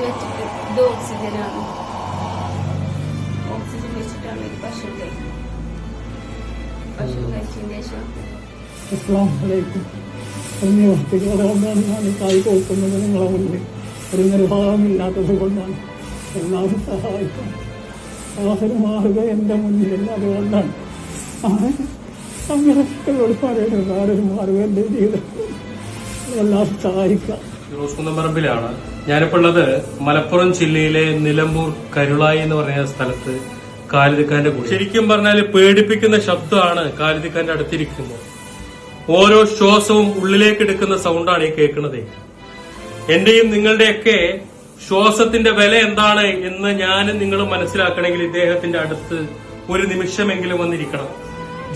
വെച്ചിട്ട് ഇത് ഓക്സിജനാണ്. ഓക്സിജൻ വെച്ചിട്ടാണ് ഇത് ഭക്ഷണം കഴിക്കുന്നത്. ഭക്ഷണം കഴിച്ചതിന് ശേഷം അതുകൊണ്ടാണ് ഞാൻ കായ് കൊടുക്കുന്നത്. നിങ്ങളെ മുന്നിൽ ഒരു നിർഭാഗമില്ലാത്തത് കൊണ്ടാണ്. എല്ലാവരും സഹായിക്കും. ആഹൊരു മാർഗം എന്റെ മുന്നിലില്ല. അതുകൊണ്ടാണ് അങ്ങനെ പറയുന്നത്. ആരൊരു മാർഗം എന്റെ ജീവിതത്തിൽ എല്ലാവരും സഹായിക്കാം. കുന്നംപറമ്പിലാണ് ഞാനിപ്പോൾ ഉള്ളത്. മലപ്പുറം ജില്ലയിലെ നിലമ്പൂർ കരുളായി എന്ന് പറയുന്ന സ്ഥലത്ത് കാലിദിക്കാന്റെ കൂടെ. ശരിക്കും പറഞ്ഞാൽ പേടിപ്പിക്കുന്ന ശബ്ദമാണ് കാലിദിക്കാന്റെ അടുത്തിരിക്കുന്നത്. ഓരോ ശ്വാസവും ഉള്ളിലേക്ക് എടുക്കുന്ന സൗണ്ടാണ് ഈ കേൾക്കുന്നത്. എന്റെയും നിങ്ങളുടെയൊക്കെ ശ്വാസത്തിന്റെ വില എന്താണ് എന്ന് ഞാനും നിങ്ങൾ മനസ്സിലാക്കണമെങ്കിൽ ഇദ്ദേഹത്തിന്റെ അടുത്ത് ഒരു നിമിഷമെങ്കിലും വന്നിരിക്കണം.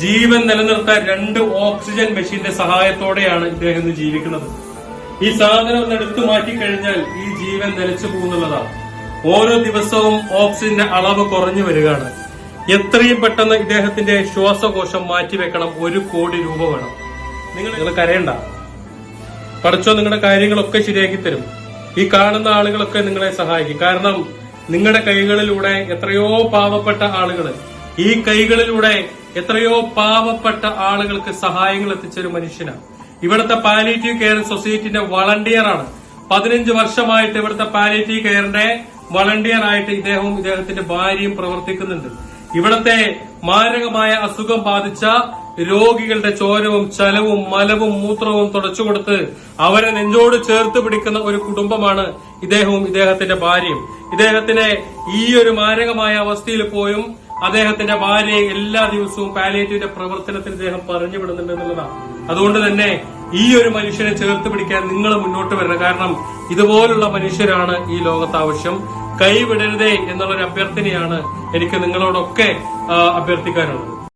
ജീവൻ നിലനിർത്താൻ 2 ഓക്സിജൻ മെഷീന്റെ സഹായത്തോടെയാണ് ഇദ്ദേഹം ഇന്ന് ജീവിക്കുന്നത്. ഈ സാധനം ഒന്ന് എടുത്തു മാറ്റിക്കഴിഞ്ഞാൽ ഈ ജീവൻ നിലച്ചു പോകുന്നുള്ളതാണ്. ഓരോ ദിവസവും ഓക്സിജന്റെ അളവ് കുറഞ്ഞു വരികയാണ്. എത്രയും പെട്ടെന്ന് ഇദ്ദേഹത്തിന്റെ ശ്വാസകോശം മാറ്റിവെക്കണം. 1 കോടി രൂപ വേണം. നിങ്ങൾ കരയണ്ട. പഠിച്ചോ, നിങ്ങളുടെ കാര്യങ്ങളൊക്കെ ശരിയാക്കി തരും. ഈ കാണുന്ന ആളുകളൊക്കെ നിങ്ങളെ സഹായിക്കും. കാരണം നിങ്ങളുടെ കൈകളിലൂടെ എത്രയോ പാവപ്പെട്ട ആളുകൾ, ഈ കൈകളിലൂടെ എത്രയോ പാവപ്പെട്ട ആളുകൾക്ക് സഹായങ്ങൾ എത്തിച്ചൊരു മനുഷ്യനാണ്. ഇവിടുത്തെ പാലിയേറ്റീവ് കെയർ സൊസൈറ്റിന്റെ വളണ്ടിയറാണ്. 15 വർഷമായിട്ട് ഇവിടുത്തെ പാലിയേറ്റീവ് കെയറിന്റെ വളണ്ടിയർ ആയിട്ട് ഇദ്ദേഹവും ഇദ്ദേഹത്തിന്റെ ഭാര്യയും പ്രവർത്തിക്കുന്നുണ്ട്. ഇവിടത്തെ മാരകമായ അസുഖം ബാധിച്ച രോഗികളുടെ ചോരവും ചലവും മലവും മൂത്രവും തുടച്ചുകൊടുത്ത് അവരെ നെഞ്ചോട് ചേർത്ത് പിടിക്കുന്ന ഒരു കുടുംബമാണ് ഇദ്ദേഹവും ഇദ്ദേഹത്തിന്റെ ഭാര്യയും. ഇദ്ദേഹത്തിന് ഈ ഒരു മാരകമായ അവസ്ഥയിൽ പോയും അദ്ദേഹത്തിന്റെ ഭാര്യയെ എല്ലാ ദിവസവും പാലിയേറ്റീവിന്റെ പ്രവർത്തനത്തിന് ഇദ്ദേഹം പറഞ്ഞു വിടുന്നുണ്ട് എന്നുള്ളതാണ്. അതുകൊണ്ട് തന്നെ ഈ ഒരു മനുഷ്യനെ ചേർത്ത് പിടിക്കാൻ നിങ്ങൾ മുന്നോട്ട് വരണം. കാരണം ഇതുപോലുള്ള മനുഷ്യരാണ് ഈ ലോകത്ത് ആവശ്യം. കൈവിടരുതേ എന്നുള്ളൊരു അഭ്യർത്ഥനയാണ് എനിക്ക് നിങ്ങളോടൊക്കെ അഭ്യർത്ഥിക്കാനുള്ളത്.